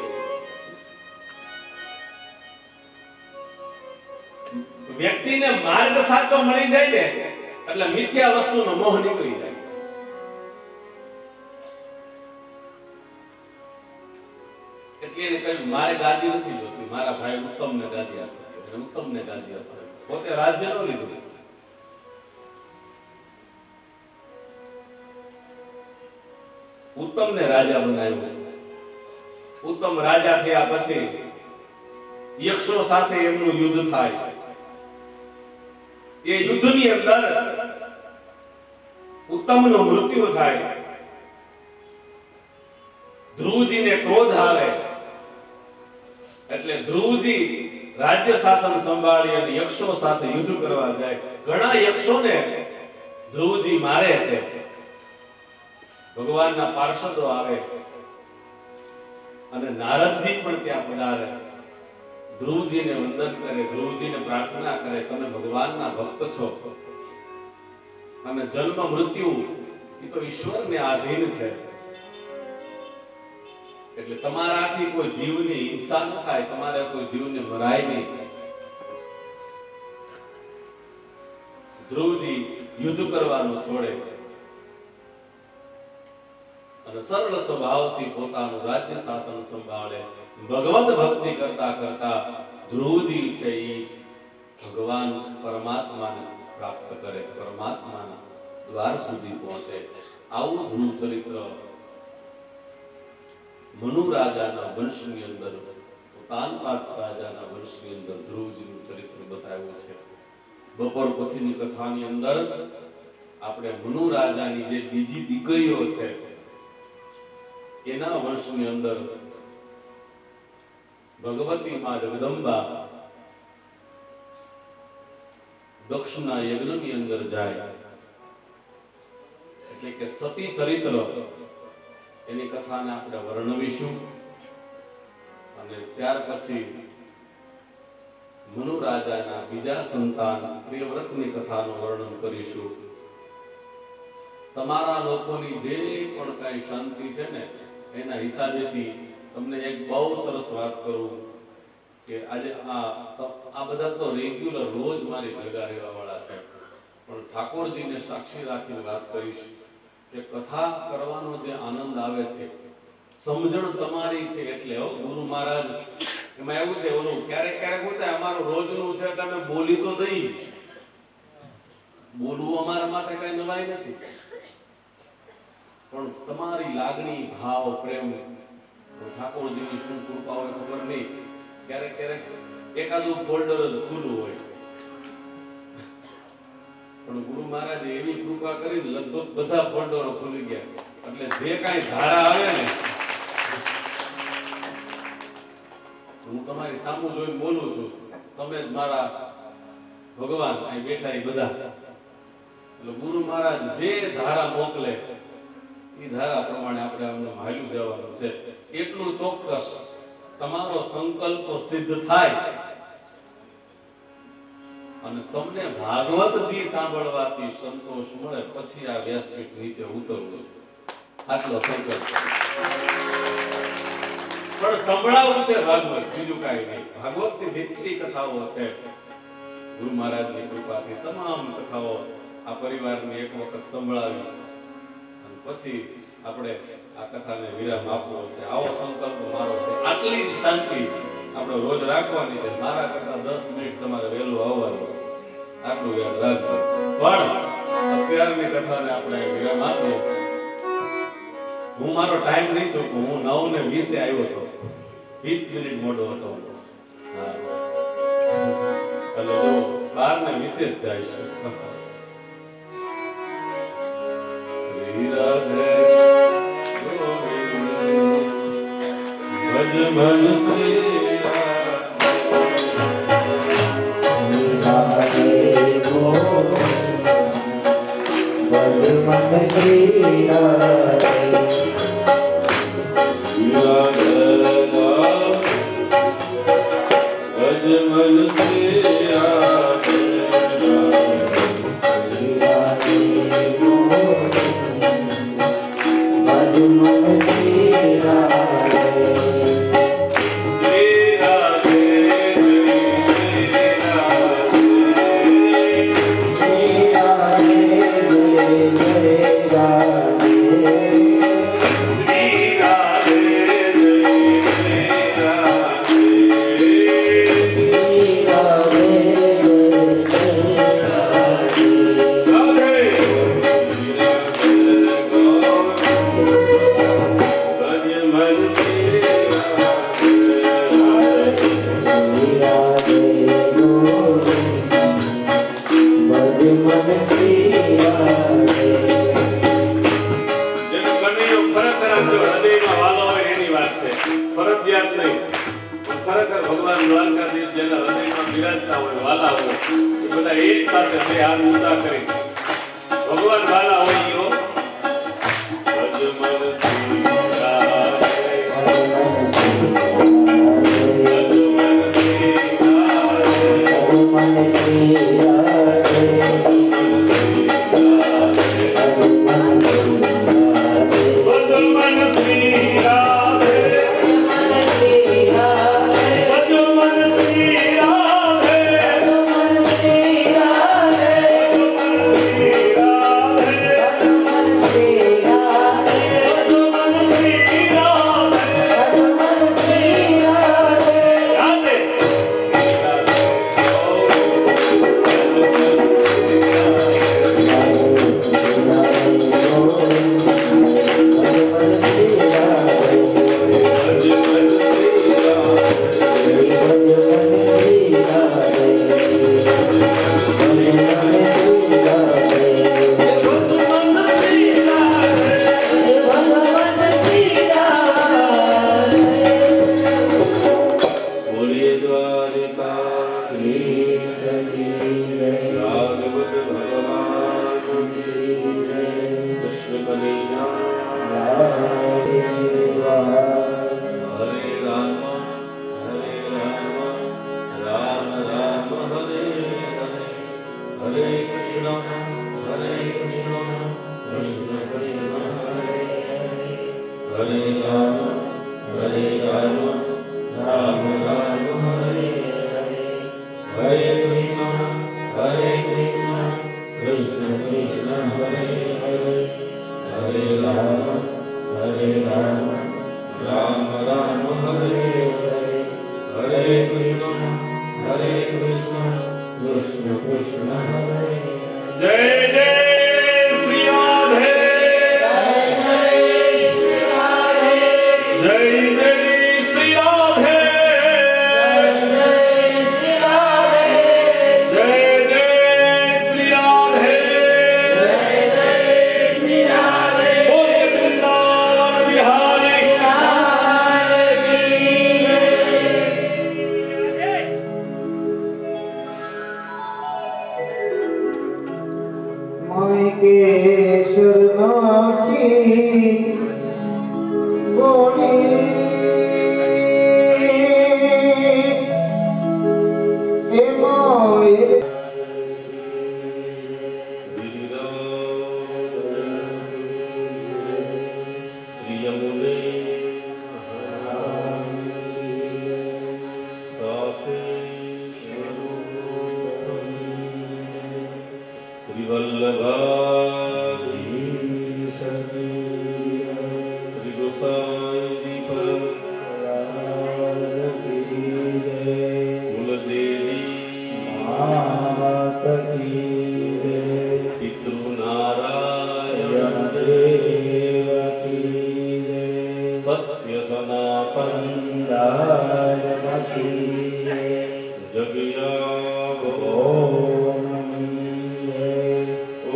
વ્યક્તિને માર્ગ સાચો મળી જાય ને એટલે મિથ્યા વસ્તુનો મોહ નીકળી જાય. એટલે એને કહ્યું મારે ગાદી નથી જોતી, મારા ભાઈ ઉત્તમને ગાદી આપે. ઉત્તમને ગાદી આપે, પોતે રાજ્ય ન લીધું. ઉત્તમને રાજા બનાવ્યો. ઉત્તમ રાજા થયા પછી યક્ષો સાથે એમનું યુદ્ધ થાય. એ યુદ્ધની અંદર ઉત્તમનું મૃત્યુ થાય. ધ્રુવજીને ક્રોધ આવે એટલે ધ્રુવજી રાજ્ય શાસન સંભાળી અને યક્ષો સાથે યુદ્ધ કરવા જાય. ઘણા યક્ષોને ધ્રુવજી મારે છે. ભગવાનના પાર્ષદો આવે અને નારદજી પણ ત્યાં પધારે. ધ્રુવજીને વંદન કરે, ધ્રુવજીને પ્રાર્થના કરે, તમે ભગવાનના ભક્ત છો અને જન્મ મૃત્યુ એ તો ઈશ્વરને આધીન છે, એટલે તમારાથી કોઈ જીવની હિંસા ન થાય, તમારે કોઈ જીવને મરાય નહીં. ધ્રુવજી યુદ્ધ કરવાનું છોડે અને સરળ સ્વભાવથી પોતાનું રાજ્ય શાસન સંભાળે. ભગવત ભક્તિ કરતા કરતા ધ્રુવજી છે એ ભગવાન પરમાત્માને પ્રાપ્ત કરે, પરમાત્માના દ્વાર સુધી પહોંચે. આવું ધ્રુવ ચરિત્ર મનુ રાજાના વંશની અંદર, તાનપાત રાજાના વંશની અંદર ધ્રુવજીનું ચરિત્ર બતાવ્યું છે. બપોર પછીની કથાની અંદર આપણે મનુ રાજાની જે બીજી દીકરીઓ છે એના વંશની અંદર ભગવતી માં જગદંબા દક્ષના યજ્ઞની અંદર જાય, એટલે કે સતી ચરિત્ર એની કથાને આપણે વર્ણવીશું. અને ત્યાર પછી મનુ રાજાના બીજા સંતાન પ્રિયવ્રતની કથાનું વર્ણન કરીશું. તમારા લોકોની જે પણ કઈ શાંતિ છે ને એના હિસાબેથી તમને એક બહુ સરસ વાત કરું કે આજે આ બધા તો રેગ્યુલર રોજ મારી ભેગા રહેવા વાળા છે, પણ ઠાકોરજીને સાક્ષી રાખીને વાત કરીશ કે કથા કરવાનો જે આનંદ આવે છે, સમજણ તમારી છે એટલે. ગુરુ મહારાજ એમાં એવું છે, ઓલું ક્યારેક ક્યારેક હોતા અમારું રોજનું છે એટલે અમે બોલી તો દઈ, બોલવું અમારા માટે કઈ નવાઈ નથી, પણ તમારી લાગણી, ભાવ, પ્રેમ, ઠાકોરજીની શું કૃપા હોય ખબર નહીં. ક્યારેક ક્યારેક એકાદું ફોલ્ડર જ ખુલ્લું હોય, પણ ગુરુ મહારાજે એવી કૃપા કરી લગભગ બધા ફોલ્ડરો ખુલી ગયા. એટલે જે કાંઈ ધારા આવે ને હું તમારી સામું જોઈને બોલું છું, તમે જ મારા ભગવાન અહીં બેઠા એ બધા. એટલે ગુરુ મહારાજ જે ધારા મોકલે એ ધારા પ્રમાણે આપણે અમને હાલ્યું જવાનું છે. એટલું ચોક્કસ તમારો સંકલ્પ સિદ્ધ થાય અને તમને ભાગવતજી સાંભળવાથી સંતોષ મળે પછી આ વ્યાસપીઠ નીચે ઉતરવું. આટલો સંકલ્પ પણ સંભળાવવું છે ભાગવત, બીજું કાંઈ નહીં. ભાગવતની જેટલી કથાઓ છે ગુરુ મહારાજની કૃપાથી તમામ કથાઓ આ પરિવારને એક વખત સંભળાવી અને પછી આપણે આ કથાને વિરામ આપવો છે. આવો સંકલ્પ મારો છે. આટલી જ શાંતિ આપણે રોજ રાખવાની છે. મારા કરતા 10 મિનિટ તમારે વહેલું આવવાનું છે, આટલું યાદ રાખજો. પણ અત્યારની કથાને આપણે વિરામ આપીએ. હું મારો ટાઈમ નહીં ચૂકું, હું 9:20 આવ્યો હતો, 20 મિનિટ મોડો હતો. હા, એટલે જો 12:20 જ જાય છે. શ્રી રાધે ભજ મન શ્રી રાધે ગોવિંદ ભજ મન શ્રી રાધે. ભજ મન શ્રી રાધે. કરતા હોય વાલા હોય એ બધા એક સાથે બે હાથ ઊંચા કરી ભગવાન વાલા હોય યો ભજમન શ્રી રાધે ભજમન શ્રી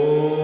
आनंद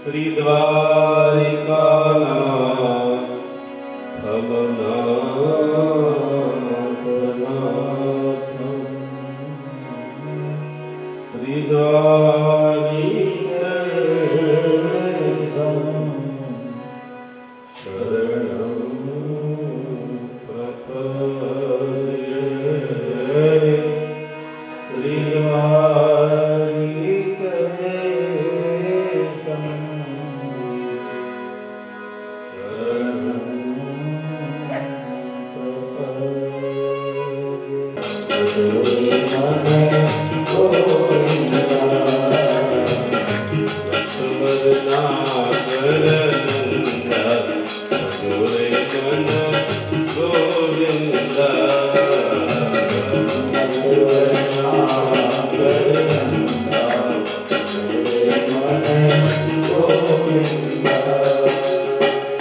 શ્રી દ્વારિકાનાથ ભવનાથ શ્રી દ્વારિકેશમ શરણં પ્રપદ્યે શ્રી દ્વારિકેશમ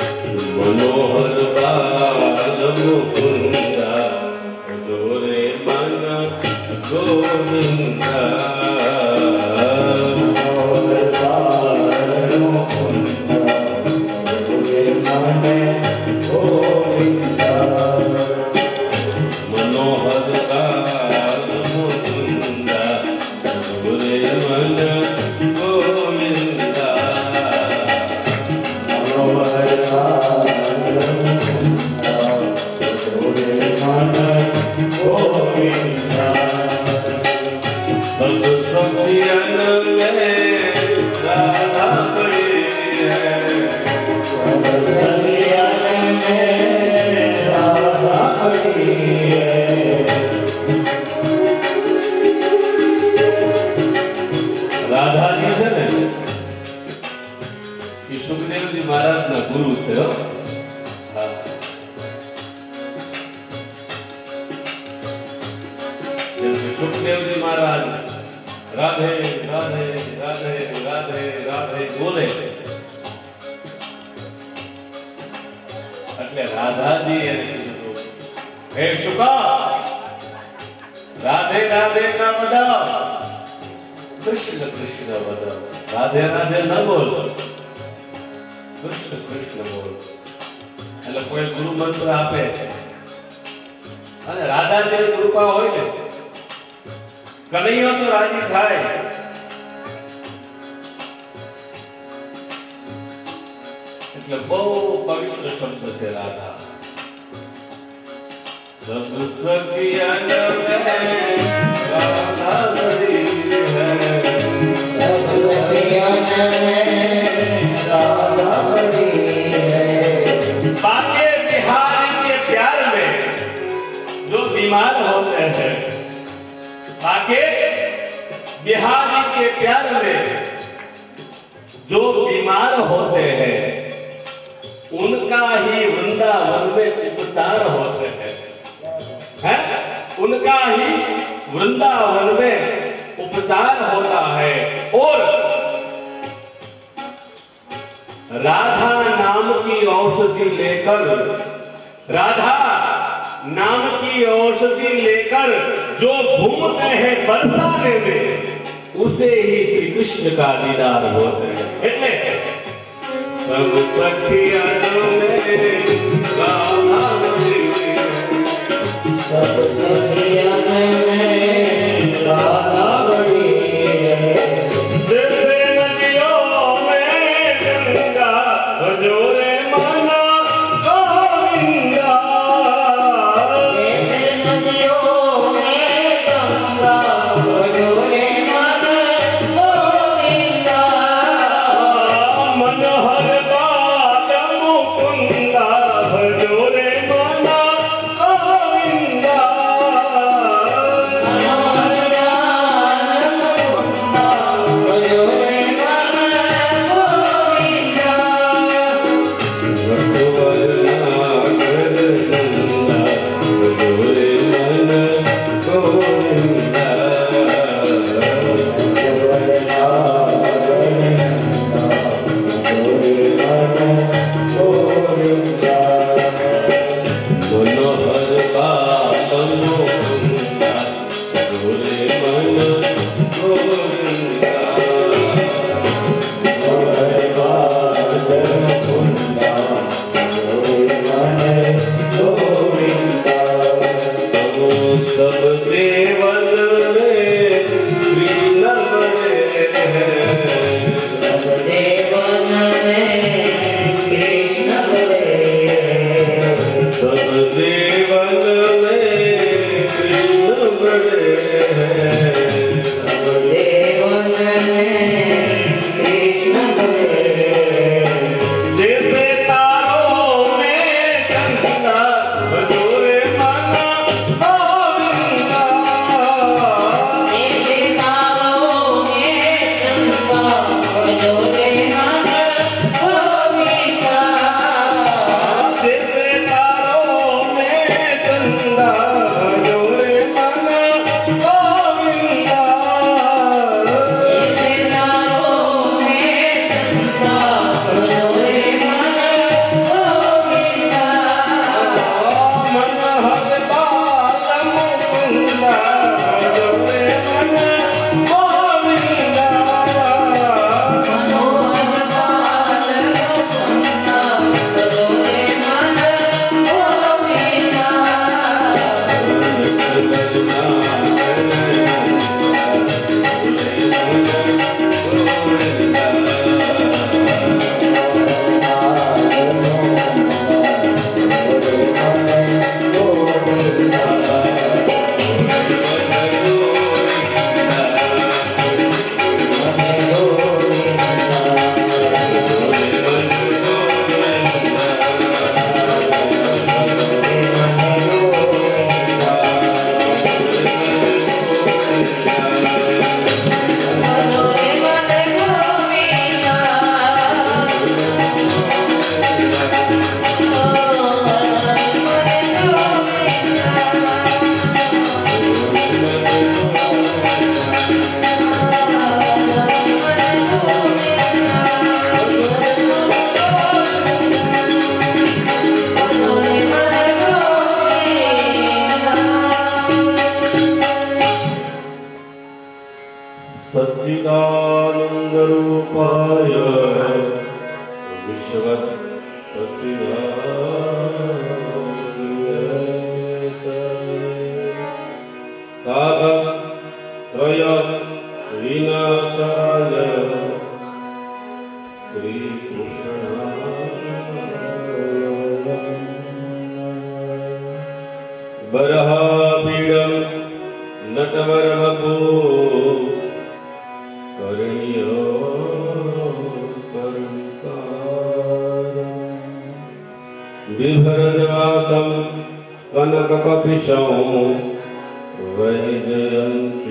मनोहर बाल मुकुंदा जोरे मन गोविंदा मनोहर बाल मुकुंदा जोरे मन गोविंदा मनोहर बाल मुकुंदा जोरे मन गोविंदा मनोहर सब सखियन में राधा पड़ी है सब सखियन में राधा पड़ी है राधा जी છે ને એ સુખદેવજી મહારાજના ગુરુ છે હો सुखदेव जी महाराज राधे राधे राधे राधे राधे बोले એટલે રાધાજી એને કીધું હે શુકા રાધે રાધે ના બતાવ કૃષ્ણ કૃષ્ણ બતાવ રાધે રાધે ન બોલ કૃષ્ણ કૃષ્ણ બોલ એટલે કોઈ ગુરુ મંત્ર આપે અને રાધાજી કૃપા હોય ને કનૈયો તો રાજી થાય એટલે બહુ પવિત્ર શબ્દ છે રાધા સબ સખિયન મેં રાધા બડી હૈ સબ સખિયન મેં રાધા બડી હૈ बाके बिहारी के प्यार में जो बीमार होते हैं बाके बिहारी के प्यार में जो बीमार होते हैं उनका ही वृंदावन में उपचार होते हैं उनका ही वृंदावन में उपचार होता है और राधा नाम की औषधि लेकर राधा नाम की औषधि लेकर जो घूमते हैं बरसाने में उसे ही श्री कृष्ण का दीदार होते हैं એટલે सब सखियन में राधा बड़ी सब सखियन में राधा बड़ी जैसे नदियों में गंगा जोरे माना गोविंदा जैसे नदियों में गंगा जोरे माना गोविंदा मनोहर बाल मुकुंदा जोरे माना गोविंदा रूपाय तापत्रय विनाशाय बरहापीडं नटवरवपु करणीयो करुणिकारं बिभरजवासं कनककपिशं वैजयन्ति